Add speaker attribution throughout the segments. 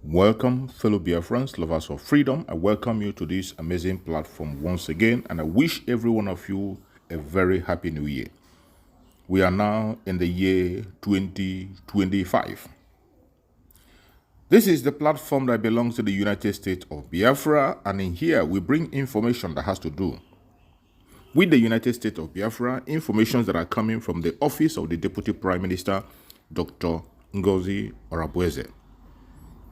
Speaker 1: Welcome, fellow Biafrans, lovers of freedom. I welcome you to this amazing platform once again, and I wish every one of you a very happy new year. We are now in the year 2025. This is the platform that belongs to the United States of Biafra, and in here we bring information that has to do with the United States of Biafra, information that are coming from the office of the Deputy Prime Minister, Dr. Ngozi Orabueze.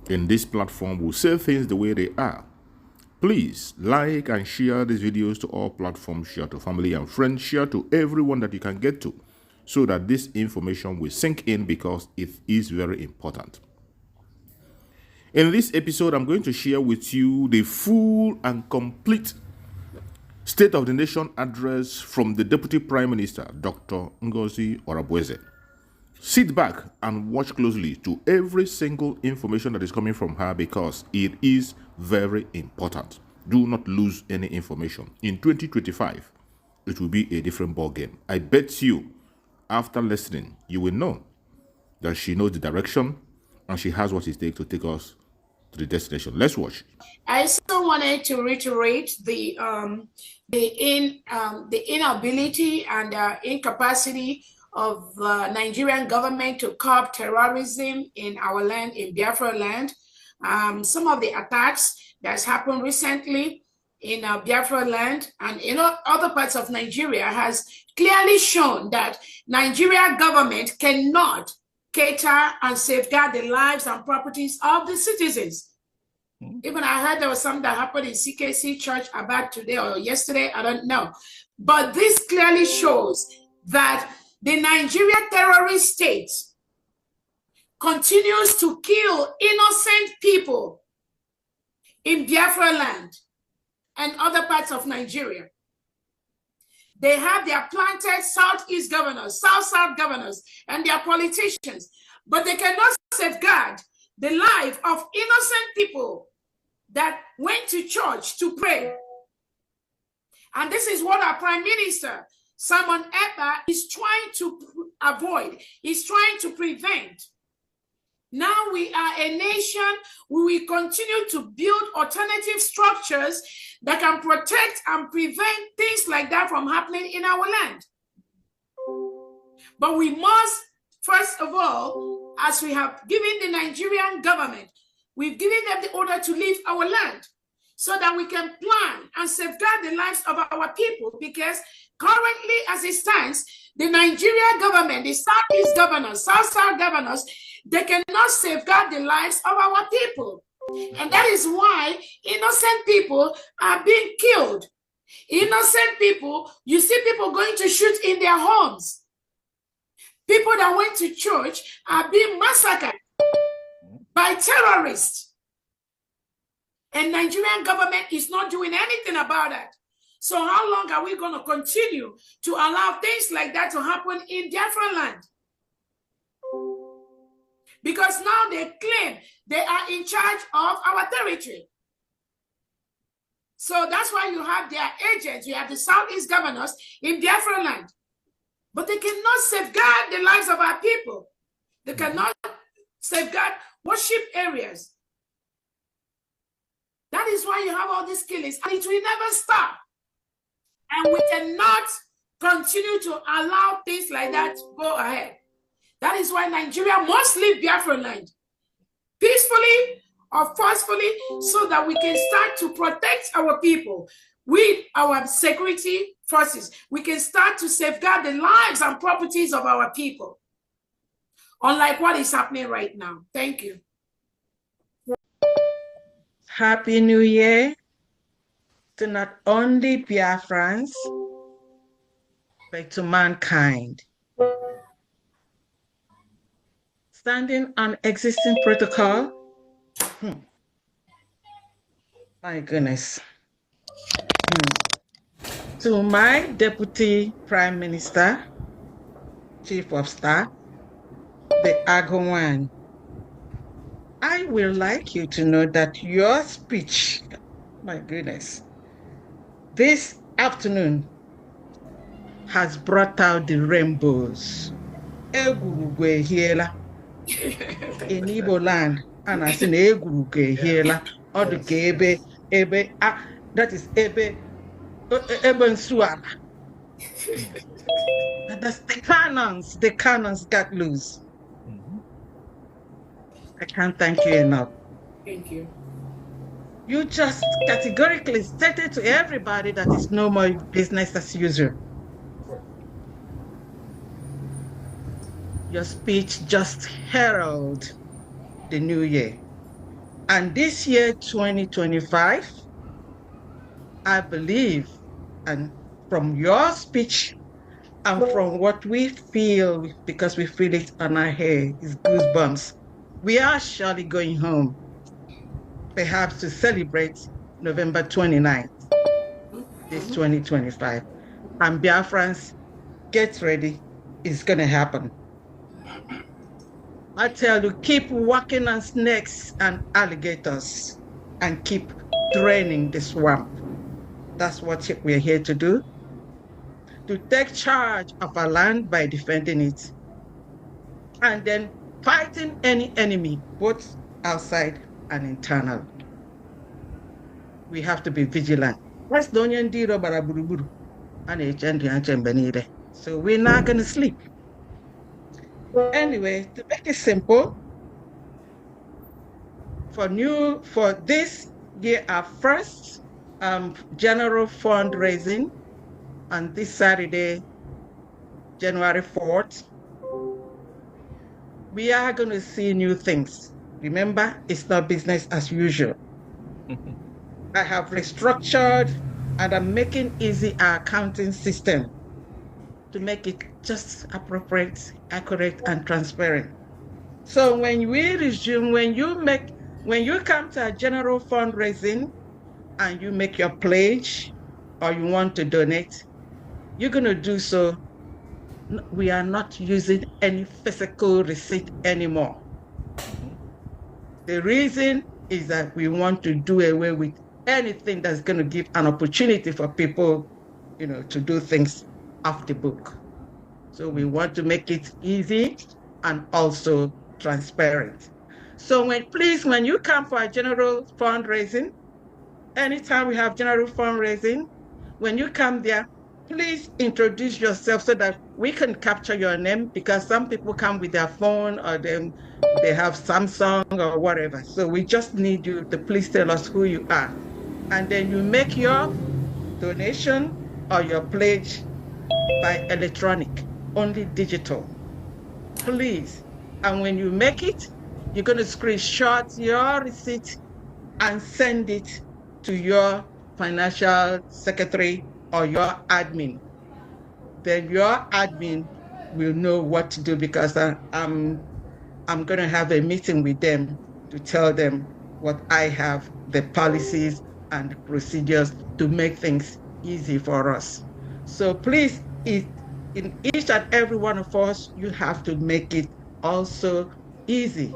Speaker 1: In this platform, we'll say things the way they are. Please like and share these videos to all platforms, share to family and friends, share to everyone that you can get to, so that this information will sink in because it is very important. In this episode, I'm going to share with you the full and complete State of the Nation address from the Deputy Prime Minister, Dr. Ngozi Orabueze. Sit back and watch closely to every single information that is coming from her because it is very important. Do not lose any information. In 2025, it will be a different ballgame. I bet you, after listening, you will know that she knows the direction and she has what it takes to take us to the destination. Let's watch.
Speaker 2: I still wanted to reiterate the inability and incapacity of the Nigerian government to curb terrorism in our land, in Biafra land. Some of the attacks that's happened recently in Biafra land and in other parts of Nigeria has clearly shown that Nigerian government cannot cater and safeguard the lives and properties of the citizens. Even I heard there was something that happened in CKC Church about today or yesterday, I don't know. But this clearly shows that the Nigeria terrorist state continues to kill innocent people in Biafra land and other parts of Nigeria. They have their planted Southeast governors, South governors, and their politicians, but they cannot safeguard the life of innocent people that went to church to pray. And this is what our Prime Minister, Simon Ekpa, is trying to avoid, is trying to prevent. Now we are a nation, we will continue to build alternative structures that can protect and prevent things like that from happening in our land. But we must, first of all, as we have given the Nigerian government, we've given them the order to leave our land so that we can plan and safeguard the lives of our people, because currently, as it stands, the Nigeria government, the Southeast governors, South governors, they cannot safeguard the lives of our people. And that is why innocent people are being killed. Innocent people, you see people going to shoot in their homes. People that went to church are being massacred by terrorists. And Nigerian government is not doing anything about that. So how long are we going to continue to allow things like that to happen in Biafra land? Because now they claim they are in charge of our territory. So that's why you have their agents, you have the Southeast governors in Biafra land. But they cannot safeguard the lives of our people. They cannot safeguard worship areas. That is why you have all these killings, and it will never stop. And we cannot continue to allow things like that go ahead. That is why Nigeria must leave Biafra land peacefully or forcefully, so that we can start to protect our people with our security forces. We can start to safeguard the lives and properties of our people, unlike what is happening right now. Thank you.
Speaker 3: Happy New Year to not only Biafrans, but to mankind. Standing on existing protocol. My goodness. To my Deputy Prime Minister, Chief of Staff, the Aghawan, I would like you to know that your speech, my goodness, this afternoon has brought out the rainbows. In Igbo land, and I say that is Ebe Nsuala. That's the cannons got loose. I can't thank you enough.
Speaker 2: Thank you.
Speaker 3: You just categorically stated to everybody that it's no more business as usual. Your speech just heralded the new year. And this year, 2025, I believe, and from your speech and from what we feel, because we feel it on our hair, is goosebumps, we are surely going home, perhaps to celebrate November 29th, this 2025. And Biafrans, get ready, it's going to happen. I tell you, keep walking on snakes and alligators and keep draining the swamp. That's what we're here to do. To take charge of our land by defending it. And then fighting any enemy, both outside and internal. We have to be vigilant. So we're not going to sleep. Anyway, to make it simple, for this year, our first general fundraising on this Saturday, January 4th, we are going to see new things. Remember, it's not business as usual. I have restructured and I'm making easy our accounting system to make it just appropriate, accurate, and transparent. So when we resume, when you come to a general fundraising and you make your pledge or you want to donate, you're going to do so. We are not using any physical receipt anymore. The reason is that we want to do away with anything that's going to give an opportunity for people, to do things off the book. So we want to make it easy and also transparent. So when you come for a general fundraising, anytime we have general fundraising, when you come there, please introduce yourself so that we can capture your name, because some people come with their phone or they have Samsung or whatever. So we just need you to please tell us who you are. And then you make your donation or your pledge by electronic, only digital, please. And when you make it, you're going to screenshot your receipt and send it to your financial secretary or your admin. Then your admin will know what to do, because I'm going to have a meeting with them to tell them what I have, the policies and procedures to make things easy for us. So please, in each and every one of us, you have to make it also easy,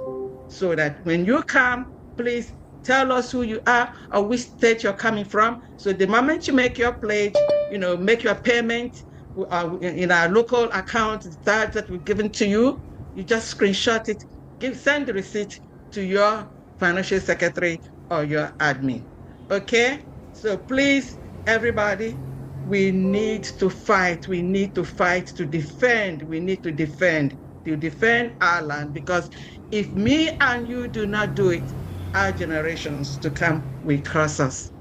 Speaker 3: so that when you come, please tell us who you are or which state you're coming from. So the moment you make your pledge, make your payment in our local account that we've given to you, you just screenshot it, send the receipt to your financial secretary or your admin. Okay? So please, everybody, we need to fight. We need to fight to defend. We need to defend our land, because if me and you do not do it, our generations to come will curse us.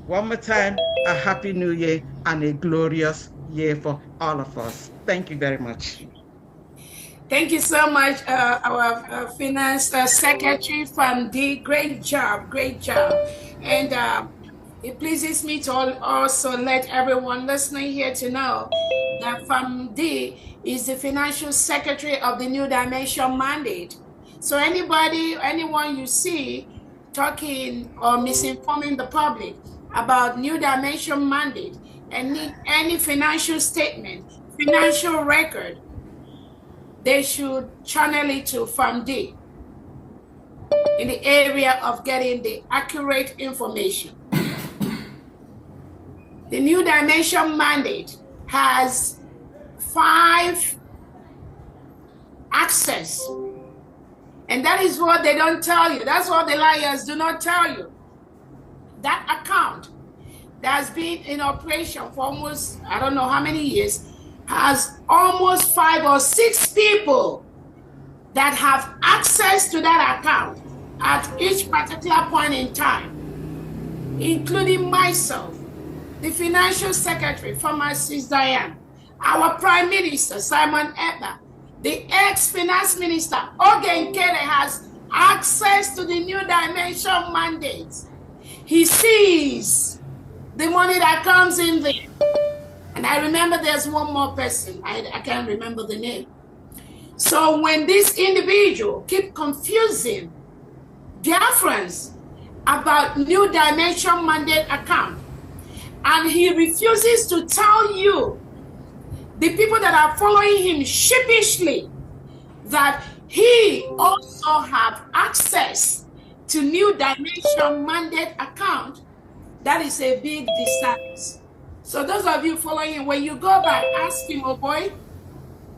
Speaker 3: One more time, a happy new year and a glorious year for all of us. Thank you very much.
Speaker 2: Thank you so much, our Finance Secretary from D. Great job, great job. And it pleases me to also let everyone listening here to know that FAMD is the Financial Secretary of the New Dimension Mandate. So anyone you see talking or misinforming the public about New Dimension Mandate and need any financial statement, financial record, they should channel it to FAMD in the area of getting the accurate information. The New Dimension Mandate has 5 access. And that is what they don't tell you. That's what the liars do not tell you. That account that has been in operation for almost, I don't know how many years, has almost 5 or 6 people that have access to that account at each particular point in time, including myself, the Financial Secretary, Pharmacist Diane, our Prime Minister, Simon Ekpa, the ex-Finance Minister, Oge Nkere, has access to the New Dimension mandates. He sees the money that comes in there. And I remember there's one more person, I can't remember the name. So when this individual keep confusing Biafrans about New Dimension mandate account, and he refuses to tell you, the people that are following him sheepishly, that he also have access to New Dimension mandate account, that is a big disservice. So those of you following him, when you go back, ask him, oh boy,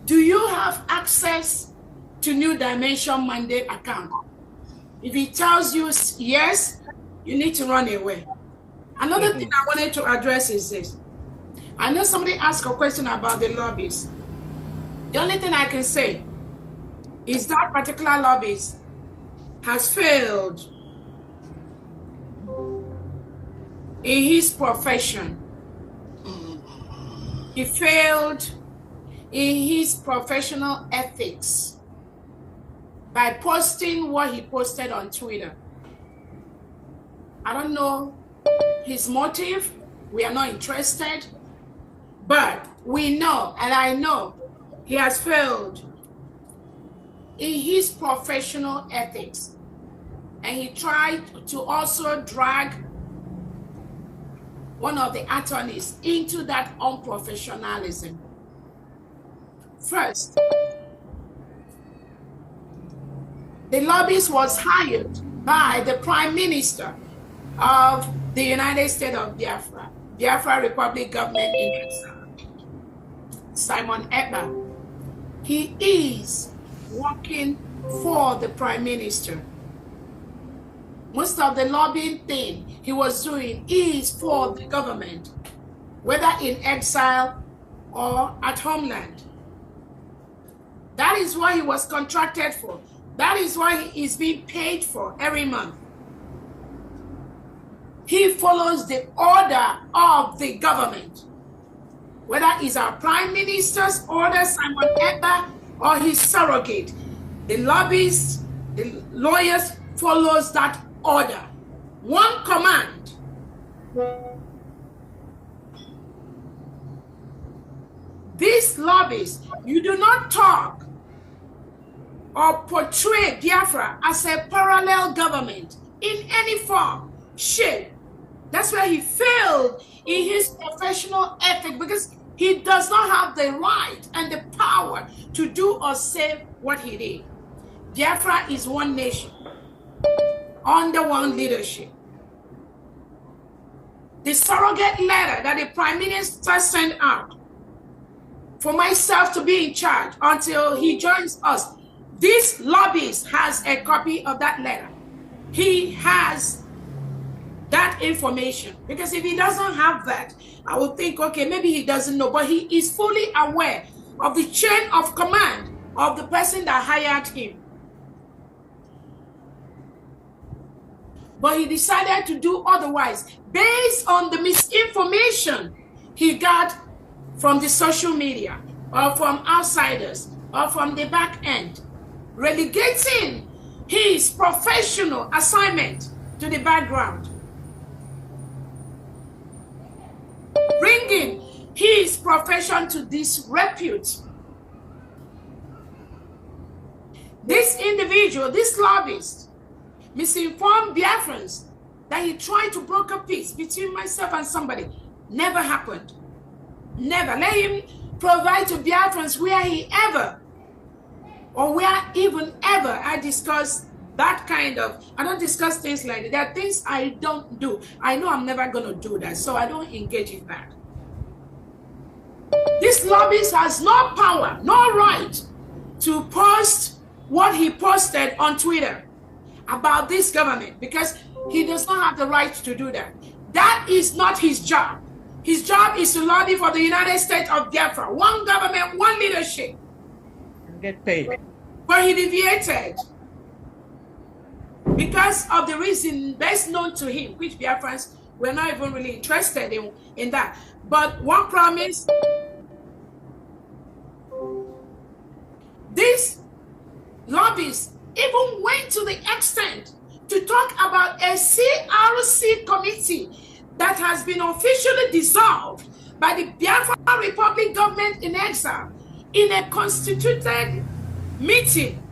Speaker 2: do you have access to New Dimension mandate account? If he tells you yes, you need to run away. Another thing I wanted to address is this. I know somebody asked a question about the lobbies. The only thing I can say is that particular lobbyist has failed in his profession. He failed in his professional ethics by posting what he posted on Twitter. I don't know his motive. We are not interested. But we know, and I know, he has failed in his professional ethics. And he tried to also drag one of the attorneys into that unprofessionalism. First, the lobbyist was hired by the Prime Minister of the United States of Biafra, Biafra Republic Government in exile, Simon Ekpa. He is working for the Prime Minister. Most of the lobbying thing he was doing is for the government, whether in exile or at homeland. That is what he was contracted for. That is why he is being paid for every month. He follows the order of the government, whether it's our Prime Minister's order, Simon Ekpa, or his surrogate. The lobbyists, the lawyers follows that order. One command. These lobbyists, you do not talk or portray Biafra as a parallel government in any form, shape. That's where he failed in his professional ethic, because he does not have the right and the power to do or say what he did. Biafra is one nation, under one leadership. The surrogate letter that the Prime Minister sent out for myself to be in charge until he joins us, this lobbyist has a copy of that letter. He has that information. Because if he doesn't have that, I would think, okay, maybe he doesn't know, but he is fully aware of the chain of command of the person that hired him. But he decided to do otherwise based on the misinformation he got from the social media or from outsiders or from the back end, relegating his professional assignment to the background, bringing his profession to disrepute. This individual, this lobbyist, misinformed Biafrans that he tried to broker peace between myself and somebody. Never happened. Never. Let him provide to Biafrans where he ever, or where even ever I discuss that kind of, I don't discuss things like that. There are things I don't do. I know I'm never going to do that, so I don't engage in that. This lobbyist has no power, no right to post what he posted on Twitter about this government, because he does not have the right to do that. That is not his job. His job is to lobby for the United States of Biafra. One government, one leadership.
Speaker 3: And get paid.
Speaker 2: But he deviated because of the reason best known to him, which Biafrans were not even really interested in that. But one promise, this lobbyist even went to the extent to talk about a CRC committee that has been officially dissolved by the Biafra Republic government in exile in a constituted meeting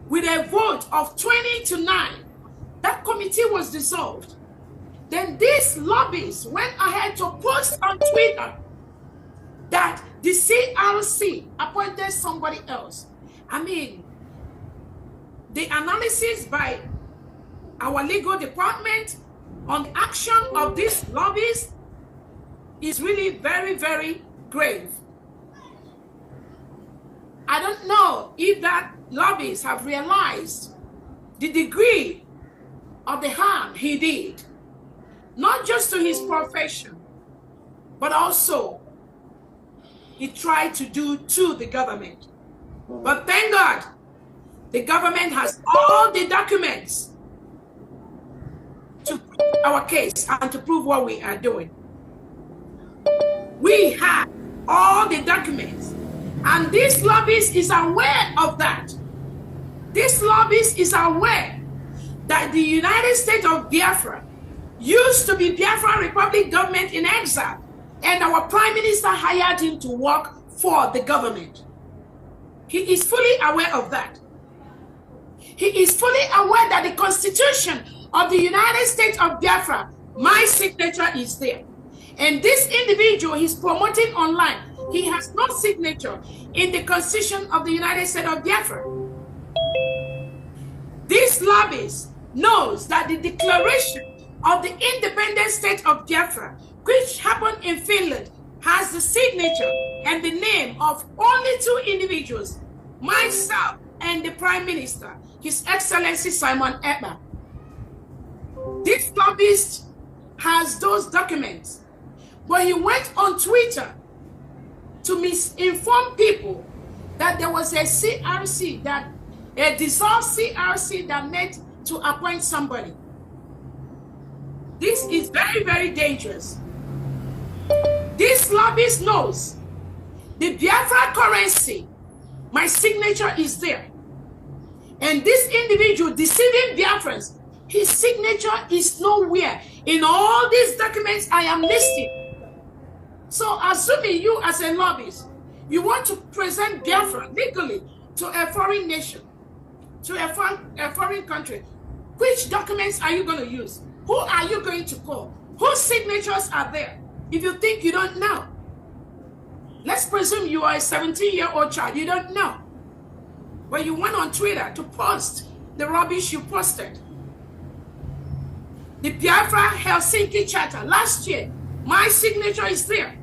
Speaker 2: with a vote of 20-9. That committee was dissolved. Then this lobbyist went ahead to post on Twitter that the CRC appointed somebody else. I mean, the analysis by our legal department on the action of this lobbyist is really very, very grave. I don't know if that lobbyists have realized the degree of the harm he did, not just to his profession, but also he tried to do to the government. But thank God, the government has all the documents to prove our case and to prove what we are doing. We have all the documents, and this lobbyist is aware of that. This lobbyist is aware that the United States of Biafra used to be Biafra Republic government in exile, and our Prime Minister hired him to work for the government. He is fully aware of that. He is fully aware that the Constitution of the United States of Biafra, my signature is there. And this individual he's promoting online, he has no signature in the Constitution of the United States of Biafra. This lobbyist knows that the declaration of the independent state of Biafra, which happened in Finland, has the signature and the name of only two individuals, myself and the Prime Minister, His Excellency Simon Ekpa. This lobbyist has those documents, but he went on Twitter to misinform people that there was a CRC, that a dissolved CRC that met to appoint somebody. This is very, very dangerous. This lobbyist knows the Biafra currency, my signature is there. And this individual deceiving Biafrans, his signature is nowhere in all these documents I am listing. So assuming you as a lobbyist, you want to present Biafra legally to a foreign nation, to a foreign country, which documents are you going to use? Who are you going to call? Whose signatures are there? If you think you don't know, let's presume you are a 17-year-old child, you don't know. But you went on Twitter to post the rubbish you posted. The Biafra Helsinki Charter last year, my signature is there.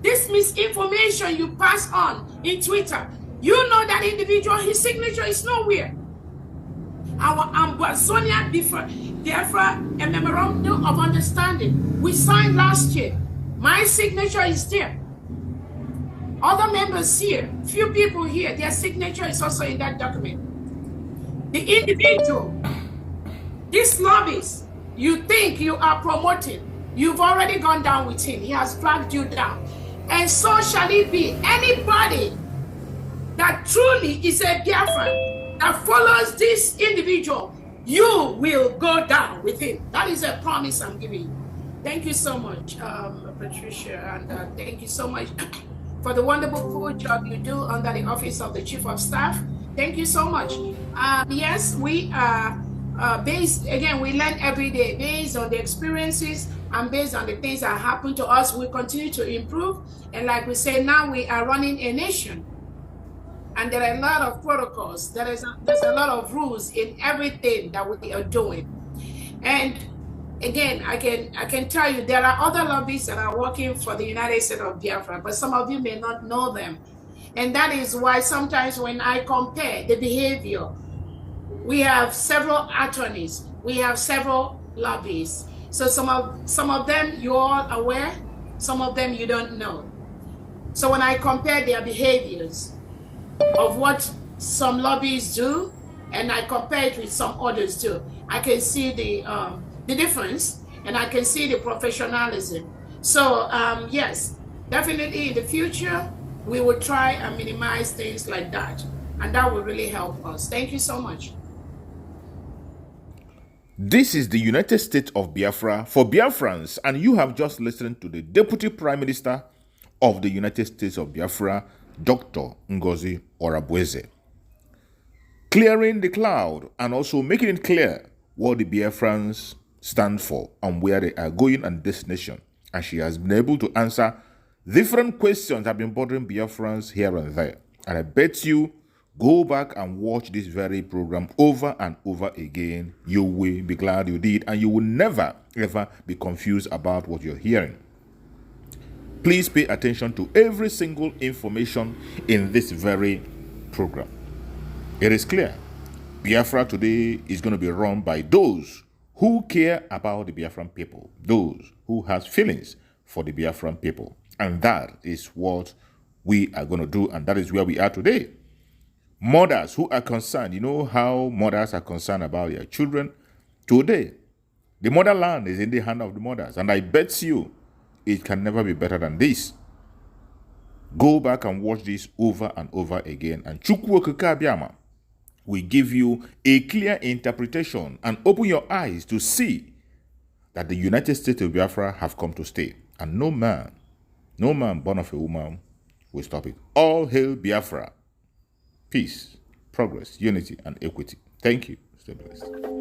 Speaker 2: This misinformation you pass on in Twitter, you know that individual, his signature is nowhere. Our Ambazonia Biafra, a memorandum of understanding we signed last year. My signature is there. Other members here, few people here, their signature is also in that document. The individual, this lobbyist, you think you are promoting, you've already gone down with him. He has dragged you down. And so shall it be. Anybody that truly is a Biafran, that follows this individual, you will go down with him. That is a promise I'm giving you. Thank you so much, Patricia, and thank you so much for the wonderful job you do under the Office of the Chief of Staff. Thank you so much. Yes, we are based, again, we learn every day based on the experiences and based on the things that happen to us. We continue to improve. And like we say, now we are running a nation. And there are a lot of protocols. There's a lot of rules in everything that we are doing. And again, I can tell you there are other lobbyists that are working for the United States of Biafra, but some of you may not know them. And that is why sometimes when I compare the behavior, we have several attorneys, we have several lobbyists. So some of them you're all aware, some of them you don't know. So when I compare their behaviors of what some lobbyists do, and I compare it with some others too, I can see the difference, and I can see the professionalism. So yes, definitely in the future, we will try and minimize things like that. And that will really help us. Thank you so much.
Speaker 1: This is the United States of Biafra for Biafrans, and you have just listened to the Deputy Prime Minister of the United States of Biafra, Dr. Ngozi Orabueze, clearing the cloud and also making it clear what the Biafrans stand for and where they are going and destination. And she has been able to answer different questions that have been bothering Biafrans here and there. And I bet you, go back and watch this very program over and over again. You will be glad you did, and you will never, ever be confused about what you're hearing. Please pay attention to every single information in this very program. It is clear. Biafra today is going to be run by those who care about the Biafran people, those who have feelings for the Biafran people. And that is what we are going to do, and that is where we are today. Mothers who are concerned, you know how mothers are concerned about their children. Today, the motherland is in the hand of the mothers, and I bet you it can never be better than this. Go back and watch this over and over again, and Chukwu Okike Abiama will give you a clear interpretation and open your eyes to see that the United States of Biafra have come to stay, and no man born of a woman will stop it. All hail Biafra. Peace, progress, unity, and equity. Thank you. Stay blessed.